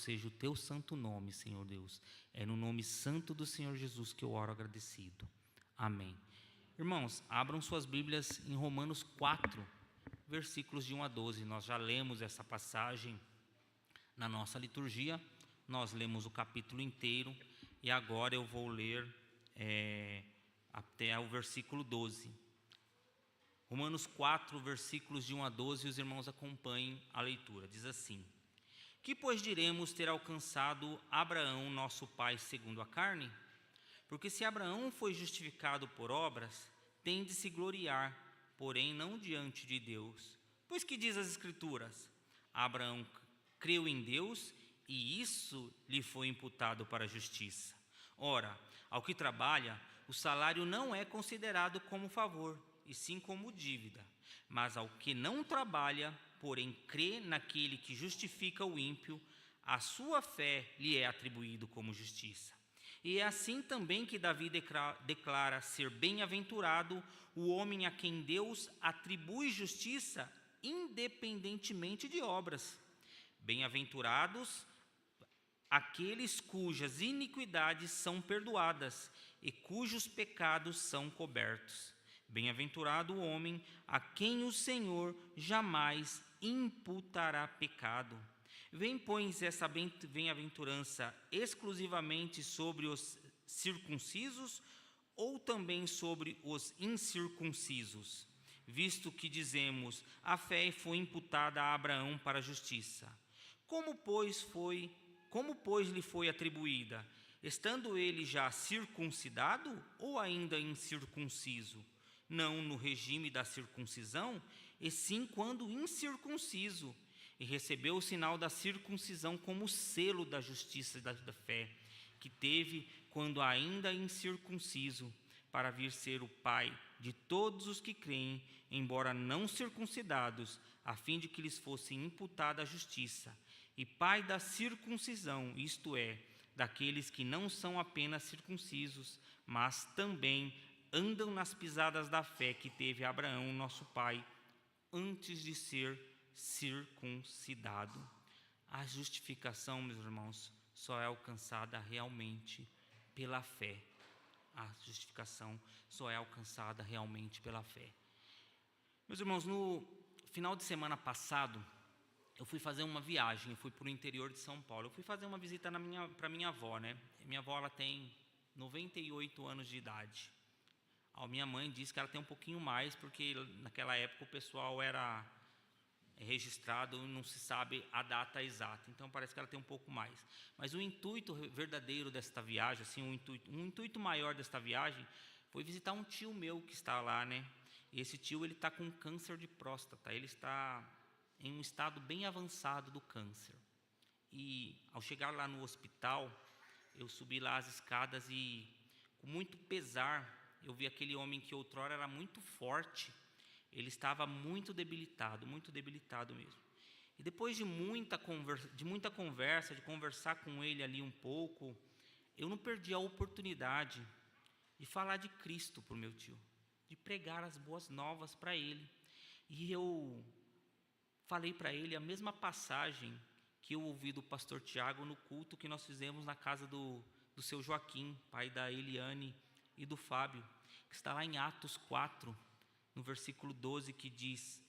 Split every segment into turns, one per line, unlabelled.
seja o teu santo nome, Senhor Deus. É no nome santo do Senhor Jesus que eu oro agradecido. Amém. Irmãos, abram suas Bíblias em Romanos 4, versículos de 1 a 12. Nós já lemos essa passagem na nossa liturgia, nós lemos o capítulo inteiro e agora eu vou ler até o versículo 12. Romanos 4, versículos de 1 a 12, os irmãos acompanhem a leitura. Diz assim: Que, pois, diremos ter alcançado Abraão, nosso pai, segundo a carne? Porque se Abraão foi justificado por obras, tem de se gloriar, porém não diante de Deus. Pois que diz as Escrituras? Abraão creu em Deus e isso lhe foi imputado para a justiça. Ora, ao que trabalha, o salário não é considerado como favor, e sim como dívida. Mas ao que não trabalha, porém crê naquele que justifica o ímpio, a sua fé lhe é atribuído como justiça. E é assim também que Davi declara ser bem-aventurado o homem a quem Deus atribui justiça independentemente de obras. Bem-aventurados aqueles cujas iniquidades são perdoadas e cujos pecados são cobertos. Bem-aventurado o homem a quem o Senhor jamais imputará pecado. Vem, pois, essa bem-aventurança exclusivamente sobre os circuncisos ou também sobre os incircuncisos? Visto que dizemos, a fé foi imputada a Abraão para a justiça. Como, pois, lhe foi atribuída? Estando ele já circuncidado ou ainda incircunciso? Não no regime da circuncisão, e sim quando incircunciso, e recebeu o sinal da circuncisão como selo da justiça e da fé, que teve quando ainda incircunciso, para vir ser o pai de todos os que creem, embora não circuncidados, a fim de que lhes fosse imputada a justiça, e pai da circuncisão, isto é, daqueles que não são apenas circuncisos, mas também andam nas pisadas da fé que teve Abraão, nosso pai, antes de ser circuncidado. A justificação, meus irmãos, só é alcançada realmente pela fé. A justificação só é alcançada realmente pela fé. Meus irmãos, no final de semana passado, eu fui fazer uma viagem, eu fui para o interior de São Paulo. Eu fui fazer uma visita para minha avó, né? Minha avó, ela tem 98 anos de idade. A minha mãe disse que ela tem um pouquinho mais, porque naquela época o pessoal era registrado, não se sabe a data exata, então parece que ela tem um pouco mais. Mas o intuito verdadeiro desta viagem, assim, um intuito maior desta viagem, foi visitar um tio meu que está lá, né? E esse tio, ele está com câncer de próstata, ele está em um estado bem avançado do câncer. E ao chegar lá no hospital, eu subi lá as escadas e, com muito pesar, eu vi aquele homem que outrora era muito forte. Ele estava muito debilitado mesmo. E depois de muita conversa, de conversar com ele ali um pouco, eu não perdi a oportunidade de falar de Cristo para o meu tio, de pregar as boas novas para ele. E eu falei para ele a mesma passagem que eu ouvi do pastor Tiago no culto que nós fizemos na casa do seu Joaquim, pai da Eliane e do Fábio, que está lá em Atos 4, no versículo 12, que diz: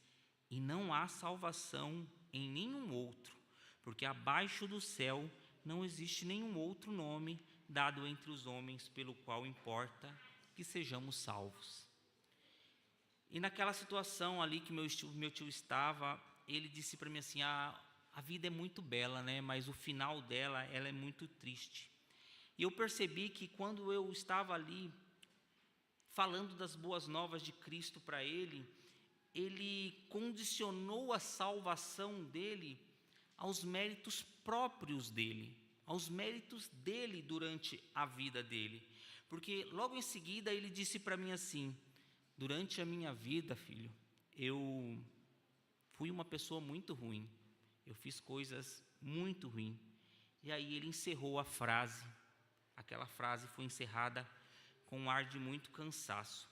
E não há salvação em nenhum outro, porque abaixo do céu não existe nenhum outro nome dado entre os homens pelo qual importa que sejamos salvos. E naquela situação ali que meu tio estava, ele disse para mim assim: a vida é muito bela, né? Mas o final dela, ela é muito triste. E eu percebi que quando eu estava ali falando das boas novas de Cristo para ele, ele condicionou a salvação dele aos méritos próprios dele, aos méritos dele durante a vida dele. Porque logo em seguida ele disse para mim assim: durante a minha vida, filho, eu fui uma pessoa muito ruim, eu fiz coisas muito ruins. E aí ele encerrou a frase, aquela frase foi encerrada com um ar de muito cansaço.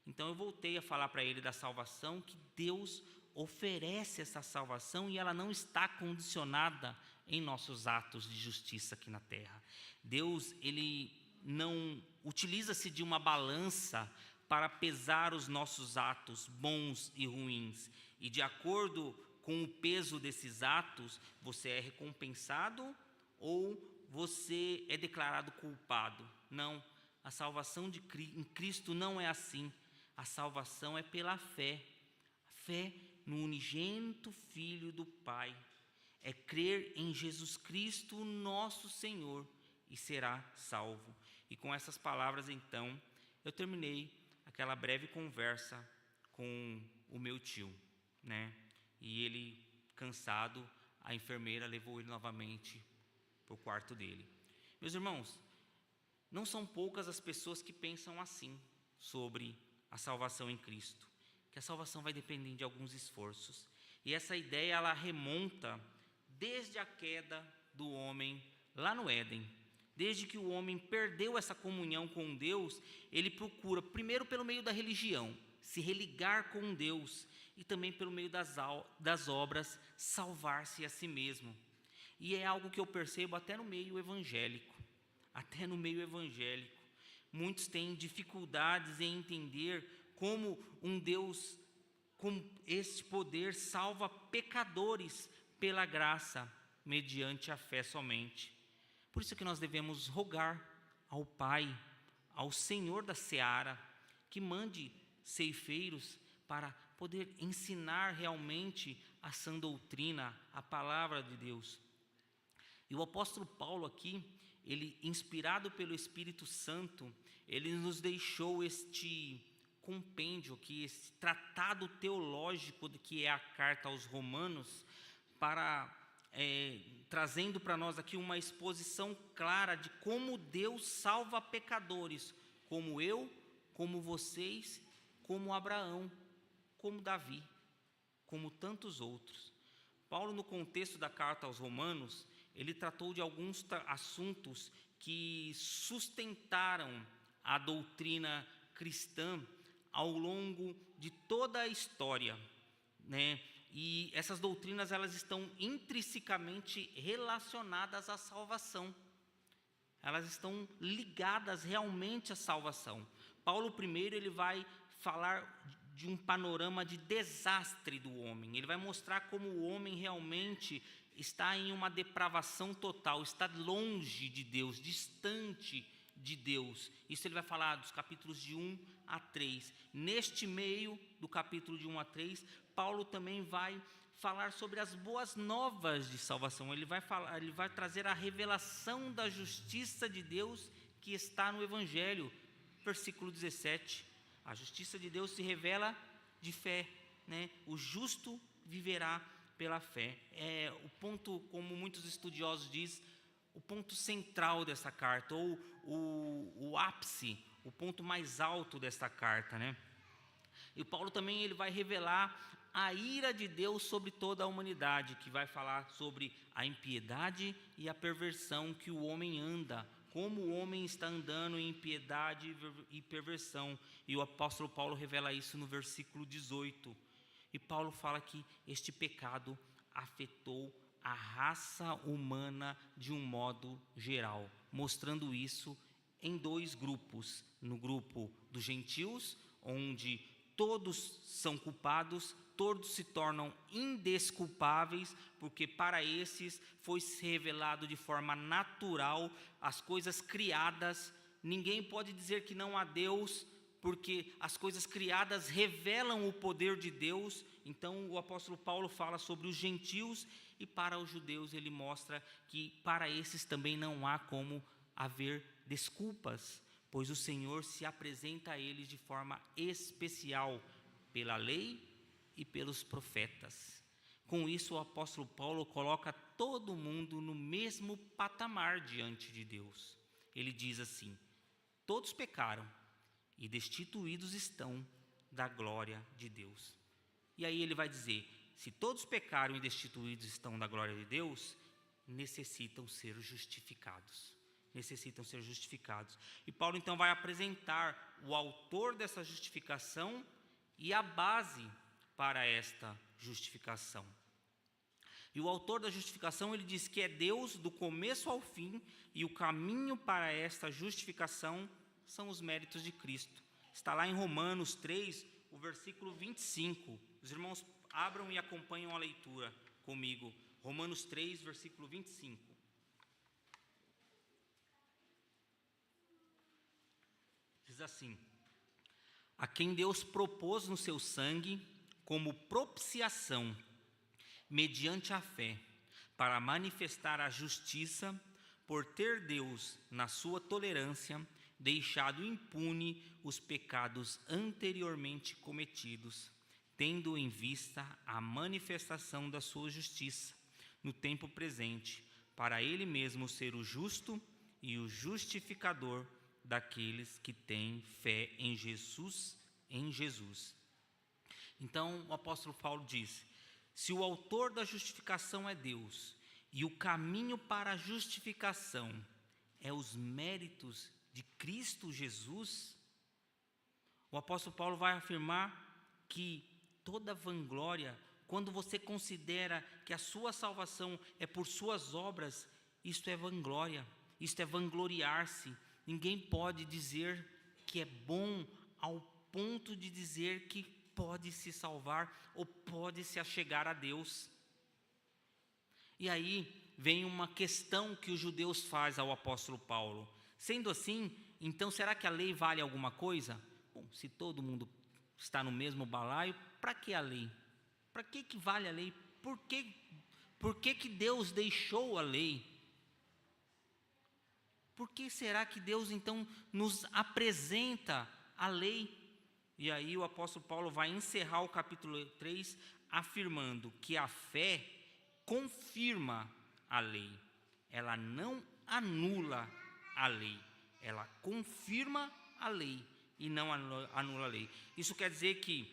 Então eu voltei a falar para ele da salvação, que Deus oferece essa salvação e ela não está condicionada em nossos atos de justiça aqui na terra. Deus, ele não utiliza-se de uma balança para pesar os nossos atos bons e ruins. E de acordo com o peso desses atos, você é recompensado ou você é declarado culpado. Não, a salvação em Cristo não é assim. A salvação é pela fé. A fé no unigênito Filho do Pai. É crer em Jesus Cristo, nosso Senhor, e será salvo. E com essas palavras, então, eu terminei aquela breve conversa com o meu tio, né? E ele, cansado, a enfermeira levou ele novamente para o quarto dele. Meus irmãos, não são poucas as pessoas que pensam assim sobre a salvação em Cristo, que a salvação vai depender de alguns esforços. E essa ideia, ela remonta desde a queda do homem lá no Éden. Desde que o homem perdeu essa comunhão com Deus, ele procura, primeiro pelo meio da religião, se religar com Deus, e também pelo meio das obras, salvar-se a si mesmo. E é algo que eu percebo até no meio evangélico. Até no meio evangélico. Muitos têm dificuldades em entender como um Deus com esse poder salva pecadores pela graça, mediante a fé somente. Por isso que nós devemos rogar ao Pai, ao Senhor da Seara, que mande ceifeiros para poder ensinar realmente a sã doutrina, a palavra de Deus. E o apóstolo Paulo aqui, ele, inspirado pelo Espírito Santo, ele nos deixou este compêndio, esse tratado teológico que é a carta aos Romanos, para trazendo para nós aqui uma exposição clara de como Deus salva pecadores, como eu, como vocês, como Abraão, como Davi, como tantos outros. Paulo, no contexto da carta aos Romanos, ele tratou de alguns assuntos que sustentaram a doutrina cristã ao longo de toda a história, né? E essas doutrinas, elas estão intrinsecamente relacionadas à salvação. Elas estão ligadas realmente à salvação. Paulo, primeiro, ele vai falar de um panorama de desastre do homem. Ele vai mostrar como o homem realmente está em uma depravação total, está longe de Deus, distante de Deus. Isso ele vai falar dos capítulos de 1 a 3. Neste meio do capítulo de 1 a 3, Paulo também vai falar sobre as boas novas de salvação. Ele vai trazer a revelação da justiça de Deus que está no Evangelho. Versículo 17. A justiça de Deus se revela de fé, né? O justo viverá pela fé. É o ponto, como muitos estudiosos dizem, o ponto central dessa carta, ou o ápice, o ponto mais alto dessa carta, né? E Paulo também ele vai revelar a ira de Deus sobre toda a humanidade, que vai falar sobre a impiedade e a perversão que o homem anda, como o homem está andando em impiedade e perversão. E o apóstolo Paulo revela isso no versículo 18. E Paulo fala que este pecado afetou a raça humana de um modo geral, mostrando isso em dois grupos. No grupo dos gentios, onde todos são culpados, todos se tornam indesculpáveis, porque para esses foi revelado de forma natural as coisas criadas. Ninguém pode dizer que não há Deus, porque as coisas criadas revelam o poder de Deus. Então o apóstolo Paulo fala sobre os gentios, e para os judeus ele mostra que para esses também não há como haver desculpas, pois o Senhor se apresenta a eles de forma especial pela lei e pelos profetas. Com isso, o apóstolo Paulo coloca todo mundo no mesmo patamar diante de Deus. Ele diz assim: todos pecaram e destituídos estão da glória de Deus. E aí ele vai dizer: se todos pecaram e destituídos estão da glória de Deus, necessitam ser justificados. Necessitam ser justificados. E Paulo então vai apresentar o autor dessa justificação e a base para esta justificação. E o autor da justificação, ele diz que é Deus do começo ao fim, e o caminho para esta justificação são os méritos de Cristo. Está lá em Romanos 3, o versículo 25. Os irmãos abram e acompanham a leitura comigo. Romanos 3, versículo 25. Diz assim: a quem Deus propôs no seu sangue como propiciação, mediante a fé, para manifestar a justiça, por ter Deus, na sua tolerância, deixado impune os pecados anteriormente cometidos, tendo em vista a manifestação da sua justiça no tempo presente, para ele mesmo ser o justo e o justificador daqueles que têm fé em Jesus. Então o apóstolo Paulo diz: se o autor da justificação é Deus, e o caminho para a justificação é os méritos de Cristo Jesus, o apóstolo Paulo vai afirmar que toda vanglória, quando você considera que a sua salvação é por suas obras, isto é vanglória, isto é vangloriar-se. Ninguém pode dizer que é bom ao ponto de dizer que pode se salvar ou pode se achegar a Deus. E aí vem uma questão que os judeus fazem ao apóstolo Paulo. Sendo assim, então será que a lei vale alguma coisa? Bom, se todo mundo está no mesmo balaio, para que a lei? Para que vale a lei? Por que Deus deixou a lei? Por que será que Deus então nos apresenta a lei? E aí o apóstolo Paulo vai encerrar o capítulo 3 afirmando que a fé confirma a lei. Ela não anula a lei, ela confirma a lei e não anula a lei. Isso quer dizer que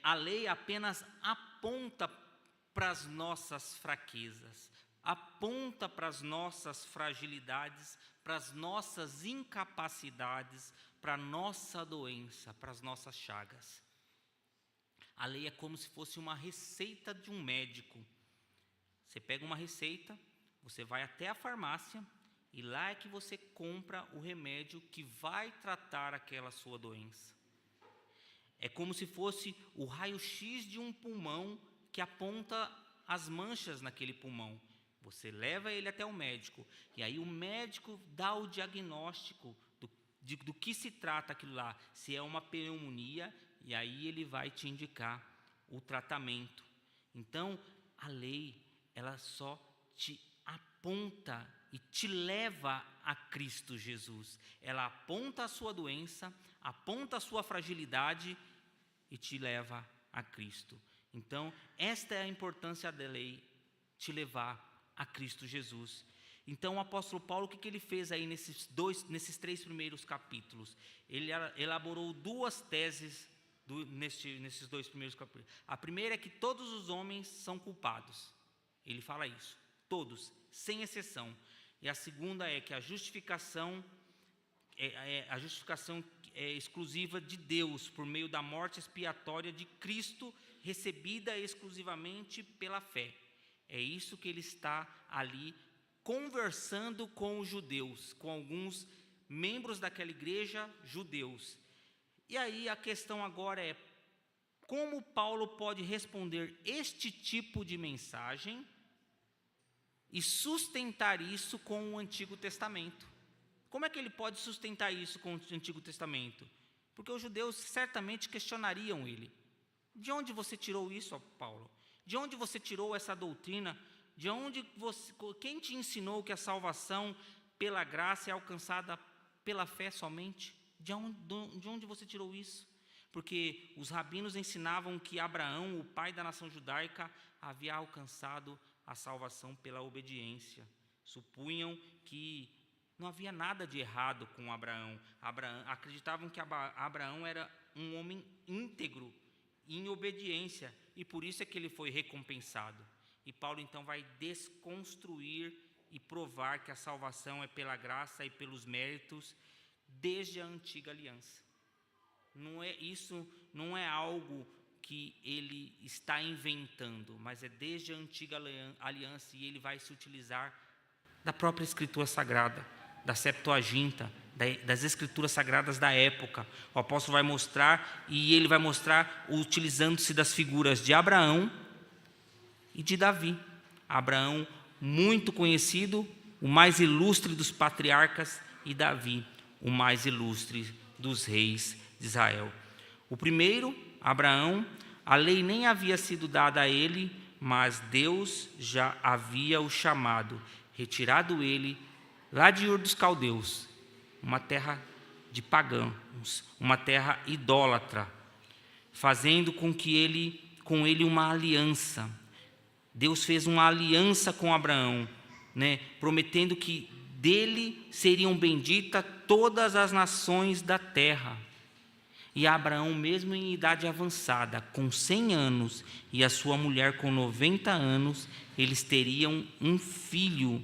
a lei apenas aponta para as nossas fraquezas, aponta para as nossas fragilidades, para as nossas incapacidades, para a nossa doença, para as nossas chagas. A lei é como se fosse uma receita de um médico. Você pega uma receita, você vai até a farmácia e lá é que você compra o remédio que vai tratar aquela sua doença. É como se fosse o raio-x de um pulmão que aponta as manchas naquele pulmão. Você leva ele até o médico e aí o médico dá o diagnóstico do que se trata aquilo lá. Se é uma pneumonia, e aí ele vai te indicar o tratamento. Então, a lei, ela só te aponta e te leva a Cristo Jesus. Ela aponta a sua doença, aponta a sua fragilidade e te leva a Cristo. Então, esta é a importância da lei, te levar a Cristo Jesus. Então o apóstolo Paulo, o que ele fez aí nesses 3 primeiros capítulos? Ele elaborou 2 teses nesses 2 primeiros capítulos. A primeira é que todos os homens são culpados. Ele fala isso, todos, sem exceção. E a segunda é que a justificação é exclusiva de Deus, por meio da morte expiatória de Cristo, recebida exclusivamente pela fé. É isso que ele está ali conversando com os judeus, com alguns membros daquela igreja judeus. E aí a questão agora é: como Paulo pode responder este tipo de mensagem e sustentar isso com o Antigo Testamento? Como é que ele pode sustentar isso com o Antigo Testamento? Porque os judeus certamente questionariam ele. De onde você tirou isso, Paulo? De onde você tirou essa doutrina? Quem te ensinou que a salvação pela graça é alcançada pela fé somente? De onde você tirou isso? Porque os rabinos ensinavam que Abraão, o pai da nação judaica, havia alcançado a salvação pela obediência. Supunham que não havia nada de errado com Abraão. Acreditavam que Abraão era um homem íntegro, em obediência, e por isso é que ele foi recompensado. E Paulo então vai desconstruir e provar que a salvação é pela graça e pelos méritos desde a antiga aliança. Isso não é algo que ele está inventando, mas é desde a antiga aliança, e ele vai se utilizar da própria Escritura Sagrada, da Septuaginta, das Escrituras Sagradas da época. O apóstolo vai mostrar, e ele vai mostrar utilizando-se das figuras de Abraão e de Davi. Abraão, muito conhecido, o mais ilustre dos patriarcas, e Davi, o mais ilustre dos reis de Israel. O primeiro, Abraão, a lei nem havia sido dada a ele, mas Deus já havia o chamado, retirado ele lá de Ur dos Caldeus, uma terra de pagãos, uma terra idólatra, fazendo com ele uma aliança. Deus fez uma aliança com Abraão, prometendo que dele seriam benditas todas as nações da terra. E Abraão, mesmo em idade avançada, com 100 anos, e a sua mulher com 90 anos, eles teriam um filho.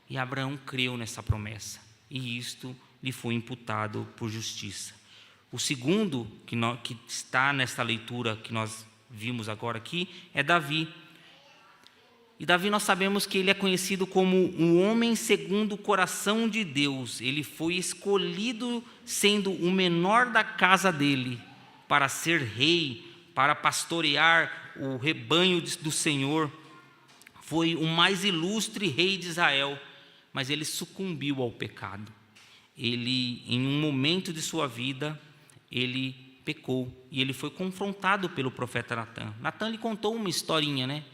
E Abraão creu nessa promessa, e isto lhe foi imputado por justiça. O segundo, que está nesta leitura que nós vimos agora aqui, é Davi. E Davi, nós sabemos que ele é conhecido como um homem segundo o coração de Deus. Ele foi escolhido sendo o menor da casa dele para ser rei, para pastorear o rebanho do Senhor. Foi o mais ilustre rei de Israel, mas ele sucumbiu ao pecado. Ele, em um momento de sua vida, ele pecou e ele foi confrontado pelo profeta Natã. Natã lhe contou uma historinha,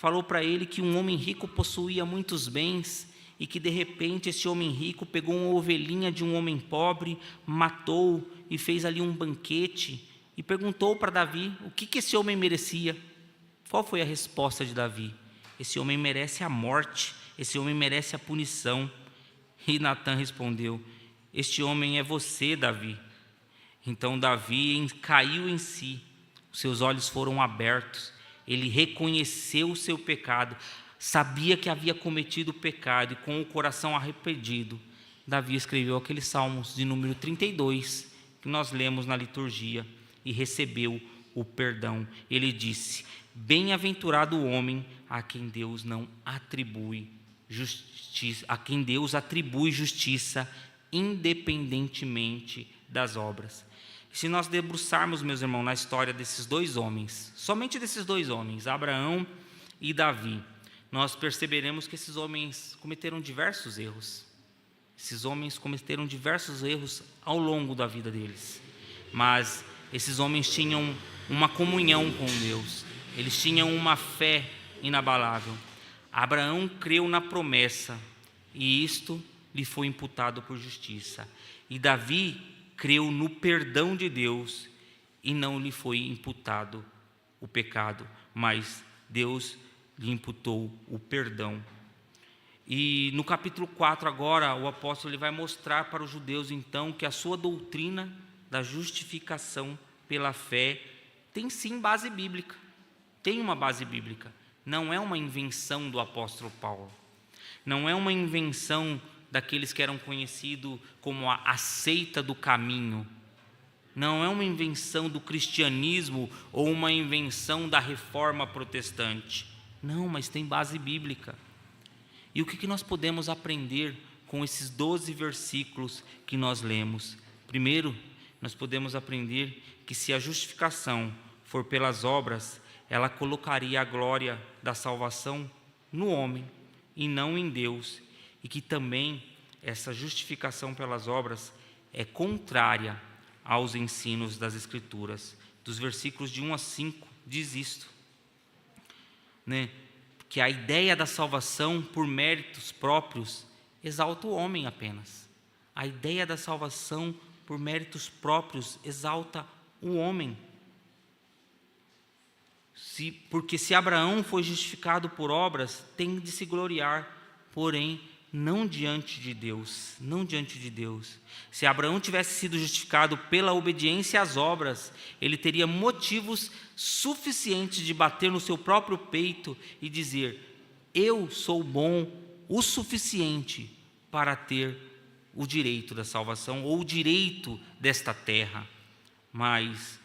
Falou para ele que um homem rico possuía muitos bens e que de repente esse homem rico pegou uma ovelhinha de um homem pobre, matou e fez ali um banquete e perguntou para Davi o que esse homem merecia. Qual foi a resposta de Davi? Esse homem merece a morte, esse homem merece a punição. E Natã respondeu: este homem é você, Davi. Então Davi caiu em si, os seus olhos foram abertos. Ele reconheceu o seu pecado, sabia que havia cometido pecado, e com o coração arrependido, Davi escreveu aqueles salmos de número 32, que nós lemos na liturgia, e recebeu o perdão. Ele disse: bem-aventurado o homem a quem Deus não atribui justiça, a quem Deus atribui justiça, independentemente das obras. Se nós debruçarmos, meus irmãos, na história desses dois homens, somente desses dois homens, Abraão e Davi, nós perceberemos que esses homens cometeram diversos erros. Esses homens cometeram diversos erros ao longo da vida deles. Mas esses homens tinham uma comunhão com Deus. Eles tinham uma fé inabalável. Abraão creu na promessa, e isto lhe foi imputado por justiça. E Davi creu no perdão de Deus, e não lhe foi imputado o pecado, mas Deus lhe imputou o perdão. E no capítulo 4 agora, o apóstolo ele vai mostrar para os judeus então que a sua doutrina da justificação pela fé tem sim base bíblica, tem uma base bíblica, não é uma invenção do apóstolo Paulo, não é uma invenção daqueles que eram conhecidos como a seita do caminho. Não é uma invenção do cristianismo ou uma invenção da reforma protestante. Não, mas tem base bíblica. E o que nós podemos aprender com esses 12 versículos que nós lemos? Primeiro, nós podemos aprender que se a justificação for pelas obras, ela colocaria a glória da salvação no homem e não em Deus. E que também essa justificação pelas obras é contrária aos ensinos das Escrituras. Dos versículos de 1 a 5 diz isto, que a ideia da salvação por méritos próprios exalta o homem apenas. A ideia da salvação por méritos próprios exalta o homem. Porque se Abraão foi justificado por obras, tem de se gloriar, porém não diante de Deus, não diante de Deus. Se Abraão tivesse sido justificado pela obediência às obras, ele teria motivos suficientes de bater no seu próprio peito e dizer: eu sou bom o suficiente para ter o direito da salvação ou o direito desta terra. Mas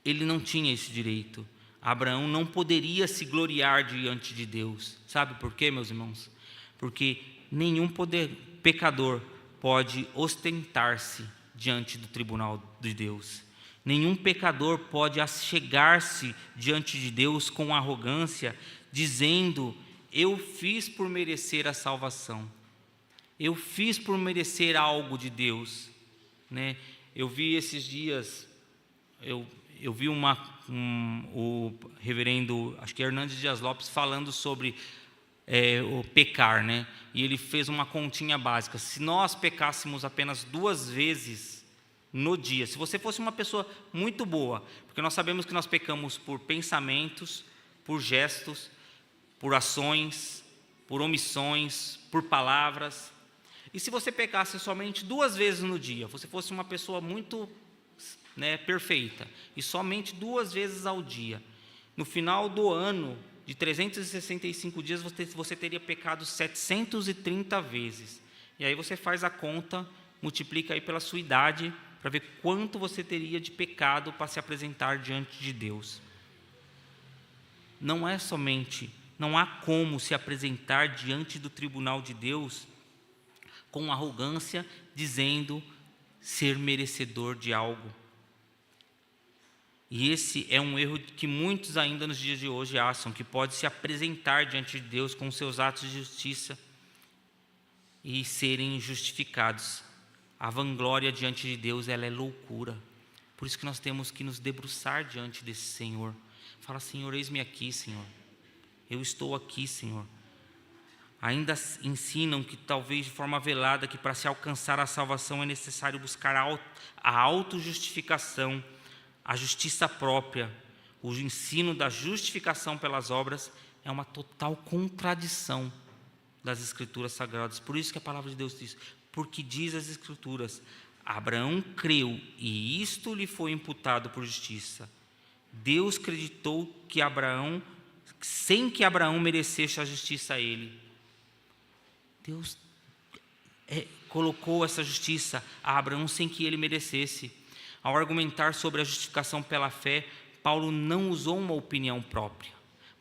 ele não tinha esse direito. Abraão não poderia se gloriar diante de Deus. Sabe por quê, meus irmãos? Porque nenhum pecador pode ostentar-se diante do tribunal de Deus. Nenhum pecador pode chegar-se diante de Deus com arrogância, dizendo: eu fiz por merecer a salvação, eu fiz por merecer algo de Deus, né? Eu vi esses dias, eu vi o reverendo, acho que Hernandes Dias Lopes, falando sobre o pecar, né? E ele fez uma continha básica: se nós pecássemos apenas 2 vezes no dia, se você fosse uma pessoa muito boa, porque nós sabemos que nós pecamos por pensamentos, por gestos, por ações, por omissões, por palavras, e se você pecasse somente 2 vezes no dia, você fosse uma pessoa muito, né, perfeita, e somente 2 vezes ao dia, no final do ano de 365 dias, você teria pecado 730 vezes. E aí você faz a conta, multiplica aí pela sua idade, para ver quanto você teria de pecado para se apresentar diante de Deus. Não há como se apresentar diante do tribunal de Deus com arrogância, dizendo ser merecedor de algo. E esse é um erro que muitos ainda nos dias de hoje acham, que pode se apresentar diante de Deus com seus atos de justiça e serem justificados. A vanglória diante de Deus, ela é loucura. Por isso que nós temos que nos debruçar diante desse Senhor. Fala: Senhor, eis-me aqui, Senhor. Eu estou aqui, Senhor. Ainda ensinam que talvez de forma velada que para se alcançar a salvação é necessário buscar a autojustificação, a justiça própria. O ensino da justificação pelas obras é uma total contradição das Escrituras Sagradas. Por isso que a palavra de Deus diz: porque diz as Escrituras, Abraão creu e isto lhe foi imputado por justiça. Deus creditou que Abraão, sem que Abraão merecesse a justiça a ele. Deus colocou essa justiça a Abraão sem que ele merecesse. Ao argumentar sobre a justificação pela fé, Paulo não usou uma opinião própria.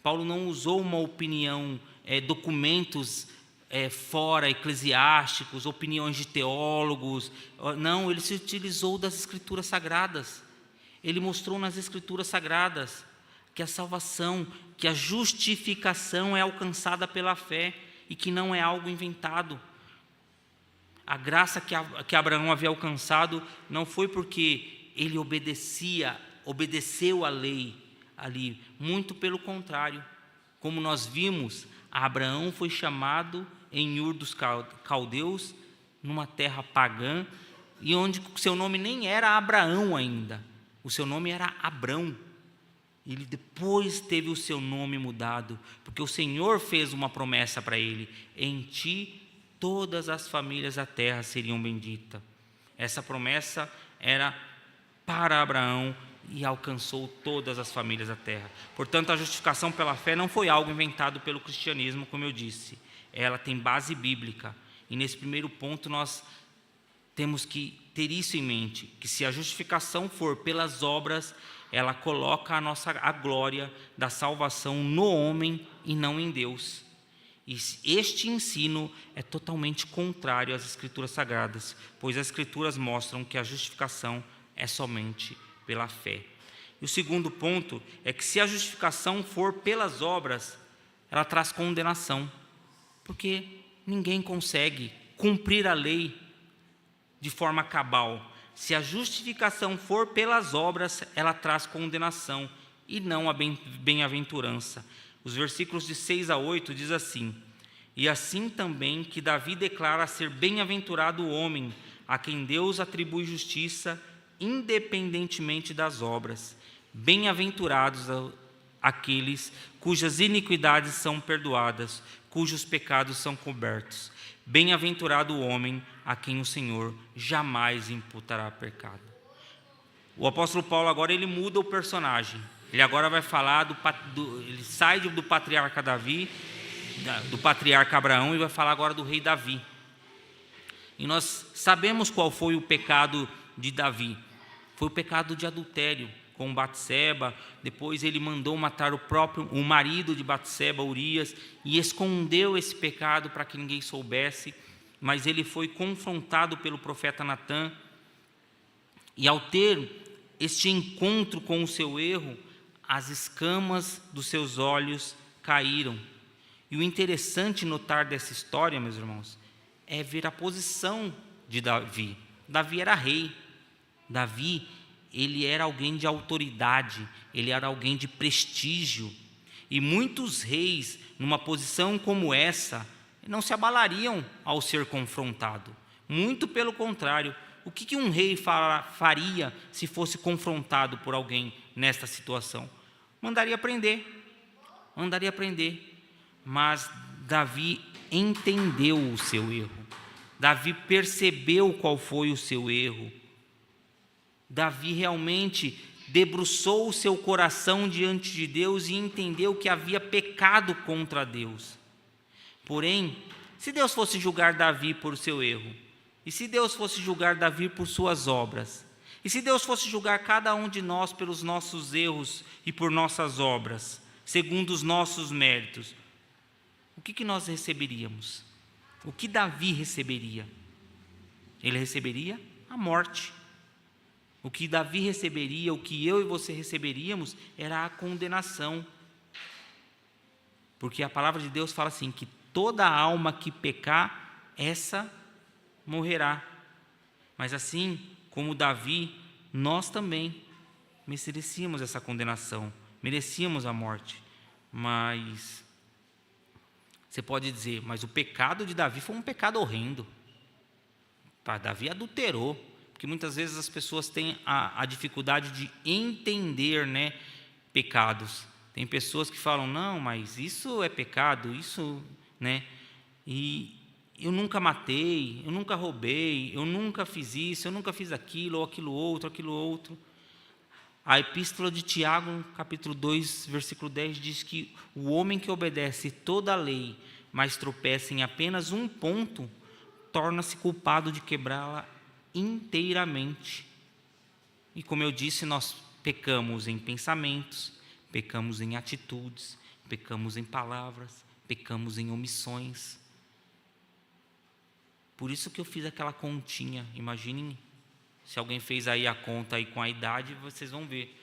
Paulo não usou uma opinião, documentos fora eclesiásticos, opiniões de teólogos. Não, ele se utilizou das Escrituras Sagradas. Ele mostrou nas Escrituras Sagradas que a salvação, que a justificação é alcançada pela fé e que não é algo inventado. A graça que Abraão havia alcançado não foi porque ele obedeceu à lei ali, muito pelo contrário. Como nós vimos, Abraão foi chamado em Ur dos Caldeus, numa terra pagã, e onde o seu nome nem era Abraão ainda, o seu nome era Abrão. Ele depois teve o seu nome mudado, porque o Senhor fez uma promessa para ele: em ti todas as famílias da terra seriam benditas. Essa promessa era para Abraão e alcançou todas as famílias da terra. Portanto, a justificação pela fé não foi algo inventado pelo cristianismo, como eu disse. Ela tem base bíblica. E nesse primeiro ponto nós temos que ter isso em mente, que se a justificação for pelas obras, ela coloca a glória da salvação no homem e não em Deus. E este ensino é totalmente contrário às Escrituras Sagradas, pois as Escrituras mostram que a justificação é somente pela fé. E o segundo ponto é que se a justificação for pelas obras, ela traz condenação, porque ninguém consegue cumprir a lei de forma cabal. Se a justificação for pelas obras, ela traz condenação e não a bem-aventurança. Os versículos de 6 a 8 diz assim: e assim também que Davi declara ser bem-aventurado o homem a quem Deus atribui justiça, independentemente das obras. Bem-aventurados aqueles cujas iniquidades são perdoadas, cujos pecados são cobertos. Bem-aventurado o homem a quem o Senhor jamais imputará pecado. O apóstolo Paulo agora ele muda o personagem. Ele agora vai falar ele sai do patriarca Davi, do patriarca Abraão, e vai falar agora do rei Davi. E nós sabemos qual foi o pecado de Davi. Foi o pecado de adultério com Batseba. Depois ele mandou matar o marido de Batseba, Urias, e escondeu esse pecado para que ninguém soubesse. Mas ele foi confrontado pelo profeta Natã, e ao ter este encontro com o seu erro, as escamas dos seus olhos caíram. E o interessante notar dessa história, meus irmãos, é ver a posição de Davi. Davi era rei. Davi, ele era alguém de autoridade, ele era alguém de prestígio. E muitos reis, numa posição como essa, não se abalariam ao ser confrontado. Muito pelo contrário. O que um rei faria se fosse confrontado por alguém nesta situação? Mandaria prender. Mas Davi entendeu o seu erro. Davi percebeu qual foi o seu erro. Davi realmente debruçou o seu coração diante de Deus e entendeu que havia pecado contra Deus. Porém, se Deus fosse julgar Davi por seu erro, e se Deus fosse julgar Davi por suas obras, e se Deus fosse julgar cada um de nós pelos nossos erros e por nossas obras, segundo os nossos méritos, o que nós receberíamos? O que Davi receberia? Ele receberia a morte. O que Davi receberia, o que eu e você receberíamos, era a condenação. Porque a palavra de Deus fala assim, que toda alma que pecar, essa morrerá. Mas assim como Davi, nós também merecíamos essa condenação, merecíamos a morte. Mas você pode dizer, mas o pecado de Davi foi um pecado horrendo. Davi adulterou, porque muitas vezes as pessoas têm a dificuldade de entender, né, pecados. Tem pessoas que falam, não, mas isso é pecado, isso, né, e eu nunca matei, eu nunca roubei, eu nunca fiz isso, eu nunca fiz aquilo, ou aquilo outro. A epístola de Tiago, capítulo 2, versículo 10, diz que o homem que obedece toda a lei, mas tropeça em apenas um ponto, torna-se culpado de quebrá-la inteiramente. E como eu disse, nós pecamos em pensamentos, pecamos em atitudes, pecamos em palavras, pecamos em omissões. Por isso que eu fiz aquela continha. Imaginem, se alguém fez aí a conta aí com a idade, vocês vão ver.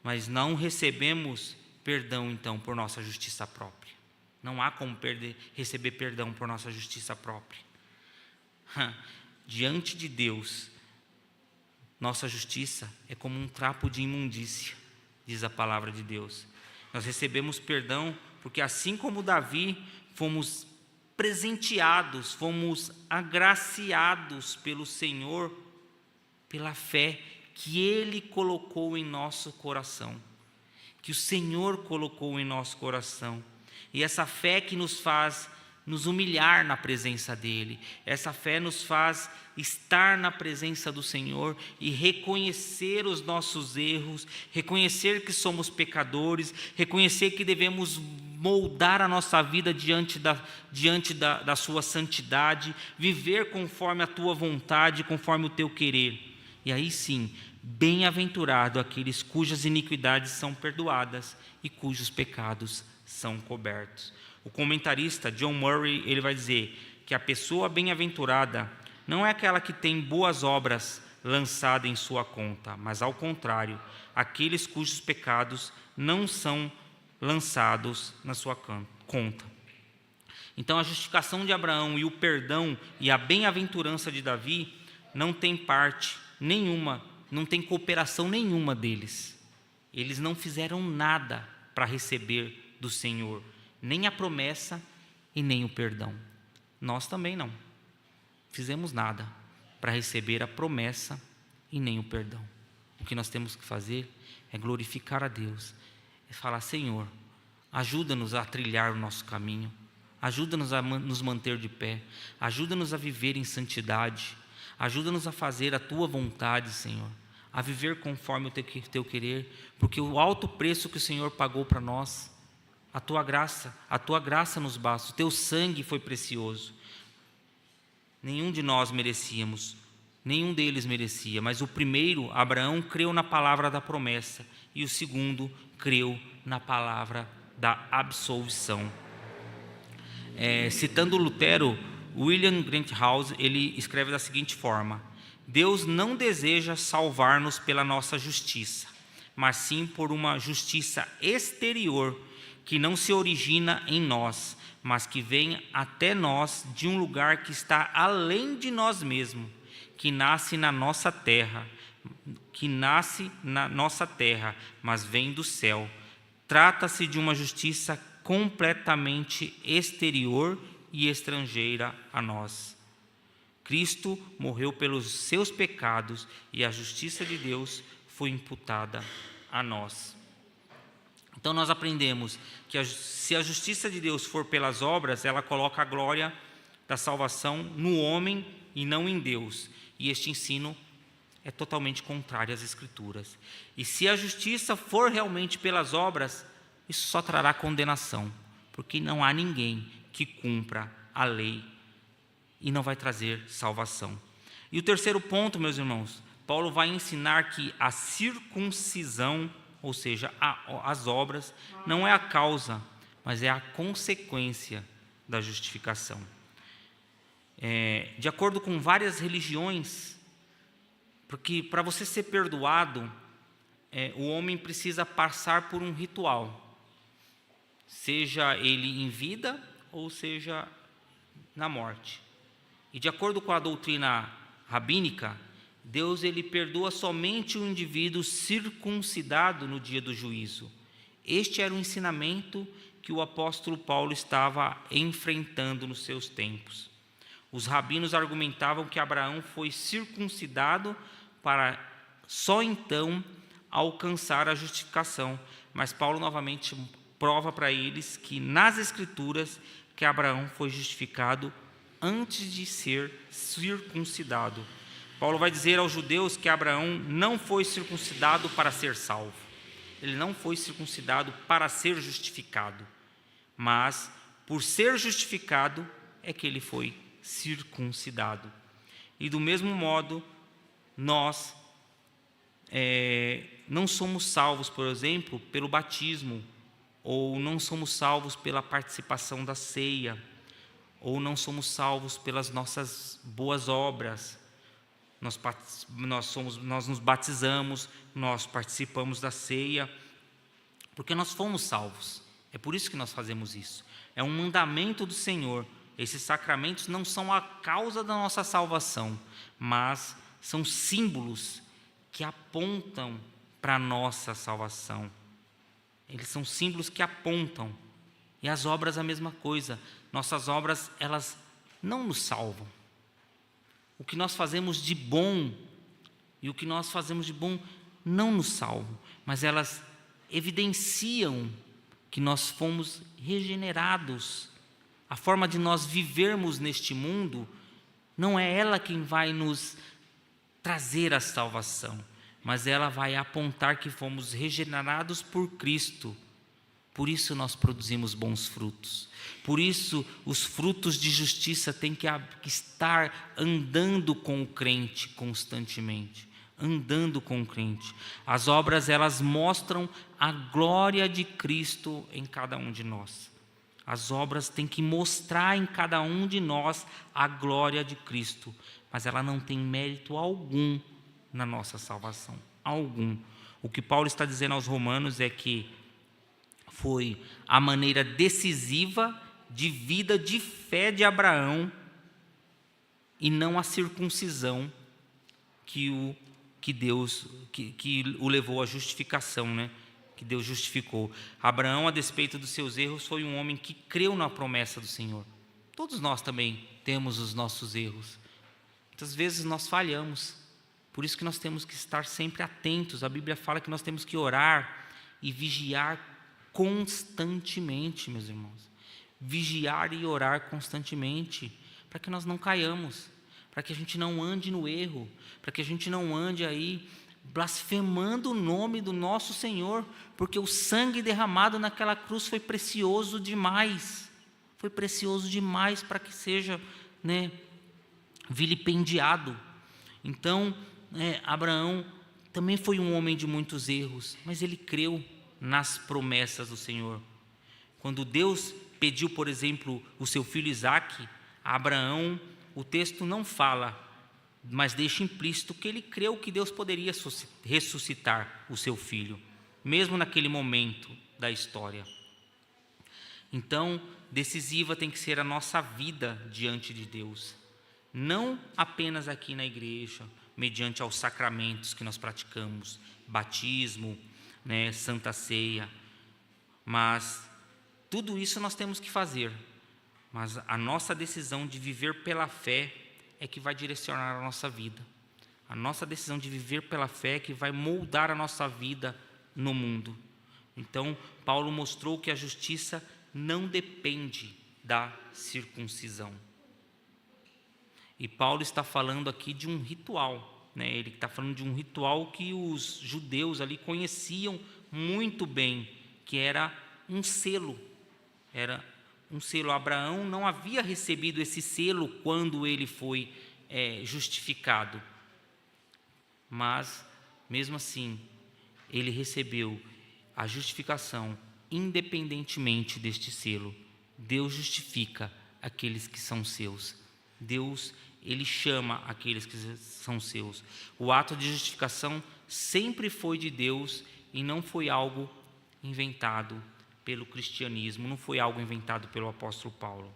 Mas não recebemos perdão, então, por nossa justiça própria. Não há como receber perdão por nossa justiça própria. Diante de Deus, nossa justiça é como um trapo de imundícia, diz a palavra de Deus. Nós recebemos perdão porque, assim como Davi, fomos presenteados, fomos agraciados pelo Senhor, pela fé que Ele colocou em nosso coração, que o Senhor colocou em nosso coração. E essa fé que nos faz nos humilhar na presença dEle, essa fé nos faz estar na presença do Senhor e reconhecer os nossos erros, reconhecer que somos pecadores, reconhecer que devemos moldar a nossa vida diante da sua santidade, viver conforme a tua vontade, conforme o teu querer. E aí sim, bem-aventurado aqueles cujas iniquidades são perdoadas e cujos pecados são cobertos. O comentarista John Murray, ele vai dizer que a pessoa bem-aventurada não é aquela que tem boas obras lançadas em sua conta, mas ao contrário, aqueles cujos pecados não são lançados na sua conta. Então a justificação de Abraão e o perdão e a bem-aventurança de Davi não tem parte nenhuma, não tem cooperação nenhuma deles. Eles não fizeram nada para receber do Senhor, nem a promessa e nem o perdão. Nós também não fizemos nada para receber a promessa e nem o perdão. O que nós temos que fazer é glorificar a Deus, é falar: Senhor, ajuda-nos a trilhar o nosso caminho, ajuda-nos a nos manter de pé, ajuda-nos a viver em santidade, ajuda-nos a fazer a Tua vontade, Senhor, a viver conforme o Teu querer, porque o alto preço que o Senhor pagou para nós, a Tua graça nos basta, o Teu sangue foi precioso. Nenhum de nós merecíamos Nenhum deles merecia, mas o primeiro, Abraão, creu na palavra da promessa, e o segundo creu na palavra da absolvição. Citando Lutero, William Granthouse, ele escreve da seguinte forma: Deus não deseja salvar-nos pela nossa justiça, mas sim por uma justiça exterior, que não se origina em nós, mas que vem até nós de um lugar que está além de nós mesmos, que nasce na nossa terra, mas vem do céu. Trata-se de uma justiça completamente exterior e estrangeira a nós. Cristo morreu pelos seus pecados e a justiça de Deus foi imputada a nós. Então nós aprendemos que se a justiça de Deus for pelas obras, ela coloca a glória da salvação no homem e não em Deus. E este ensino é totalmente contrário às Escrituras. E se a justiça for realmente pelas obras, isso só trará condenação, porque não há ninguém que cumpra a lei e não vai trazer salvação. E o terceiro ponto, meus irmãos, Paulo vai ensinar que a circuncisão, ou seja, as obras, não é a causa, mas é a consequência da justificação. De acordo com várias religiões, porque para você ser perdoado, o homem precisa passar por um ritual, seja ele em vida ou seja na morte. E de acordo com a doutrina rabínica, Deus ele perdoa somente o indivíduo circuncidado no dia do juízo. Este era o ensinamento que o apóstolo Paulo estava enfrentando nos seus tempos. Os rabinos argumentavam que Abraão foi circuncidado para só então alcançar a justificação, mas Paulo novamente prova para eles que nas Escrituras que Abraão foi justificado antes de ser circuncidado. Paulo vai dizer aos judeus que Abraão não foi circuncidado para ser salvo. Ele não foi circuncidado para ser justificado, mas por ser justificado é que ele foi circuncidado. E do mesmo modo, nós não somos salvos, por exemplo, pelo batismo, ou não somos salvos pela participação da ceia, ou não somos salvos pelas nossas boas obras. Nós nos batizamos, nós participamos da ceia, porque nós fomos salvos. É por isso que nós fazemos isso. É um mandamento do Senhor. Esses sacramentos não são a causa da nossa salvação, mas são símbolos que apontam para a nossa salvação. Eles são símbolos que apontam. E as obras a mesma coisa. Nossas obras, elas não nos salvam. O que nós fazemos de bom e o que nós fazemos de bom não nos salvam, mas elas evidenciam que nós fomos regenerados. A forma de nós vivermos neste mundo não é ela quem vai nos trazer a salvação, mas ela vai apontar que fomos regenerados por Cristo. Por isso nós produzimos bons frutos. Por isso os frutos de justiça têm que estar andando com o crente constantemente. Andando com o crente. As obras, elas mostram a glória de Cristo em cada um de nós. As obras têm que mostrar em cada um de nós a glória de Cristo. Mas ela não tem mérito algum na nossa salvação. Algum. O que Paulo está dizendo aos romanos é que foi a maneira decisiva de vida de fé de Abraão e não a circuncisão que o levou à justificação, né? Que Deus justificou. Abraão, a despeito dos seus erros, foi um homem que creu na promessa do Senhor. Todos nós também temos os nossos erros. Muitas vezes nós falhamos, por isso que nós temos que estar sempre atentos. A Bíblia fala que nós temos que orar e vigiar constantemente, meus irmãos. Vigiar e orar constantemente, para que nós não caiamos, para que a gente não ande no erro, para que a gente não ande aí blasfemando o nome do nosso Senhor, porque o sangue derramado naquela cruz foi precioso demais. Foi precioso demais para que seja, vilipendiado. Então, Abraão também foi um homem de muitos erros, mas ele creu nas promessas do Senhor. Quando Deus pediu, por exemplo, o seu filho Isaque a Abraão, o texto não fala, mas deixa implícito que ele creu que Deus poderia ressuscitar o seu filho, mesmo naquele momento da história. Então, decisiva tem que ser a nossa vida diante de Deus, não apenas aqui na igreja, mediante aos sacramentos que nós praticamos, batismo, Santa Ceia, mas tudo isso nós temos que fazer, mas a nossa decisão de viver pela fé é que vai direcionar a nossa vida. A nossa decisão de viver pela fé é que vai moldar a nossa vida no mundo. Então, Paulo mostrou que a justiça não depende da circuncisão. E Paulo está falando aqui de um ritual, Ele está falando de um ritual que os judeus ali conheciam muito bem, que era um selo. Era um selo. Abraão não havia recebido esse selo quando ele foi justificado. Mas, mesmo assim, ele recebeu a justificação independentemente deste selo. Deus justifica aqueles que são seus. Deus, Ele chama aqueles que são seus. O ato de justificação sempre foi de Deus e não foi algo inventado pelo cristianismo, não foi algo inventado pelo apóstolo Paulo.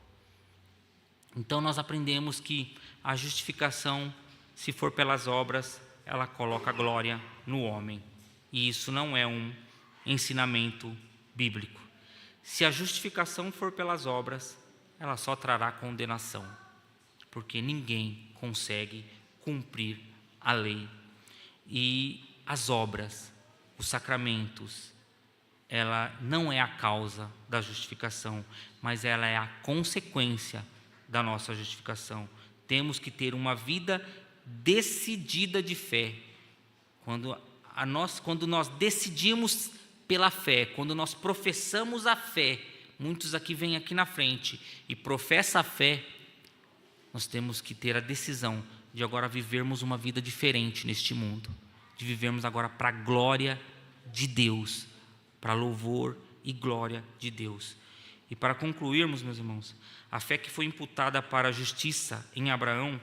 Então nós aprendemos que a justificação, se for pelas obras, ela coloca glória no homem. E isso não é um ensinamento bíblico. Se a justificação for pelas obras, ela só trará condenação, porque ninguém consegue cumprir a lei. E as obras, os sacramentos, ela não é a causa da justificação, mas ela é a consequência da nossa justificação. Temos que ter uma vida decidida de fé. Quando nós decidimos pela fé, quando nós professamos a fé, muitos aqui vêm aqui na frente e professam a fé, nós temos que ter a decisão de agora vivermos uma vida diferente neste mundo, de vivermos agora para a glória de Deus, para louvor e glória de Deus. E para concluirmos, meus irmãos, a fé que foi imputada para a justiça em Abraão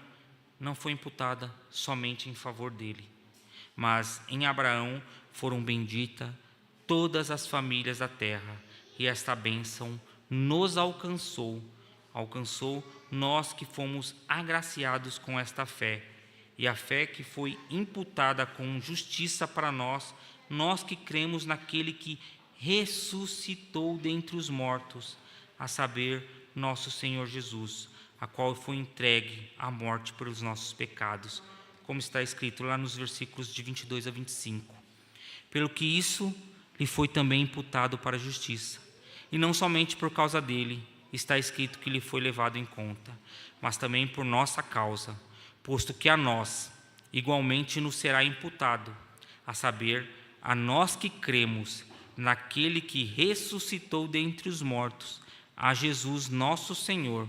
não foi imputada somente em favor dele, mas em Abraão foram benditas todas as famílias da terra, e esta bênção nos alcançou nós que fomos agraciados com esta fé, e a fé que foi imputada com justiça para nós, nós que cremos naquele que ressuscitou dentre os mortos, a saber, nosso Senhor Jesus, a qual foi entregue à morte pelos nossos pecados, como está escrito lá nos versículos de 22 a 25. Pelo que isso lhe foi também imputado para a justiça, e não somente por causa dele, está escrito que lhe foi levado em conta, mas também por nossa causa, posto que a nós igualmente nos será imputado, a saber, a nós que cremos naquele que ressuscitou dentre os mortos, a Jesus nosso Senhor,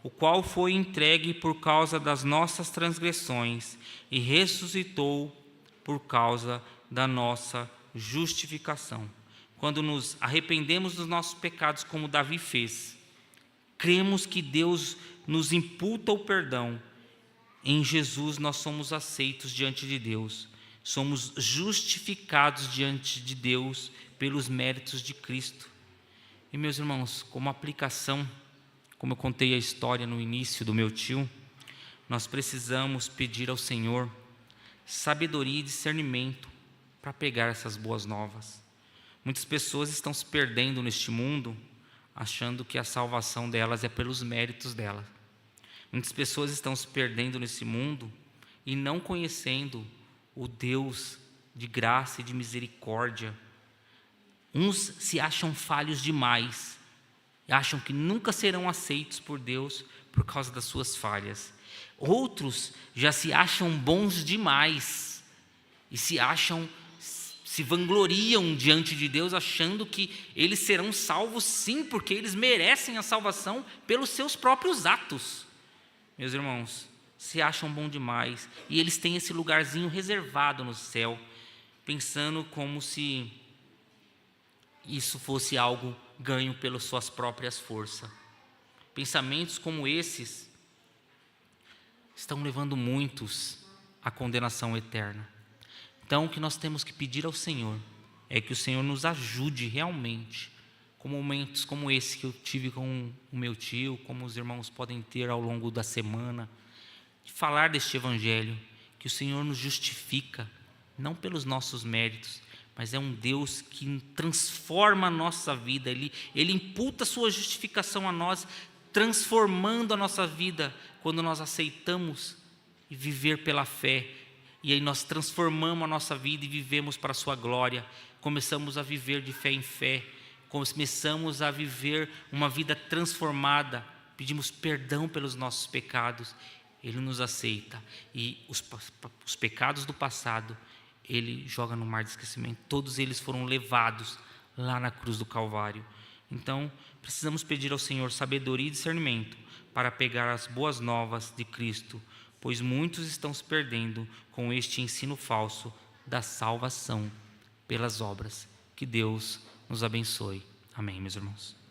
o qual foi entregue por causa das nossas transgressões e ressuscitou por causa da nossa justificação. Quando nos arrependemos dos nossos pecados, como Davi fez, cremos que Deus nos imputa o perdão. Em Jesus nós somos aceitos diante de Deus, somos justificados diante de Deus pelos méritos de Cristo. E meus irmãos, como aplicação, como eu contei a história no início do meu tio, nós precisamos pedir ao Senhor sabedoria e discernimento para pegar essas boas novas. Muitas pessoas estão se perdendo neste mundo, achando que a salvação delas é pelos méritos delas. Muitas pessoas estão se perdendo nesse mundo e não conhecendo o Deus de graça e de misericórdia. Uns se acham falhos demais, acham que nunca serão aceitos por Deus por causa das suas falhas. Outros já se acham bons demais e se vangloriam diante de Deus, achando que eles serão salvos sim, porque eles merecem a salvação pelos seus próprios atos. Meus irmãos, se acham bom demais, e eles têm esse lugarzinho reservado no céu, pensando como se isso fosse algo ganho pelas suas próprias forças. Pensamentos como esses estão levando muitos à condenação eterna. Então, o que nós temos que pedir ao Senhor é que o Senhor nos ajude realmente, com momentos como esse que eu tive com o meu tio, como os irmãos podem ter ao longo da semana, de falar deste Evangelho, que o Senhor nos justifica, não pelos nossos méritos, mas é um Deus que transforma a nossa vida, Ele imputa a sua justificação a nós, transformando a nossa vida, quando nós aceitamos e viver pela fé, e aí nós transformamos a nossa vida e vivemos para a sua glória, começamos a viver de fé em fé, começamos a viver uma vida transformada, pedimos perdão pelos nossos pecados, Ele nos aceita, e os pecados do passado, Ele joga no mar de esquecimento, todos eles foram levados lá na cruz do Calvário. Então, precisamos pedir ao Senhor sabedoria e discernimento para pegar as boas novas de Cristo, pois muitos estão se perdendo com este ensino falso da salvação pelas obras. Que Deus nos abençoe. Amém, meus irmãos.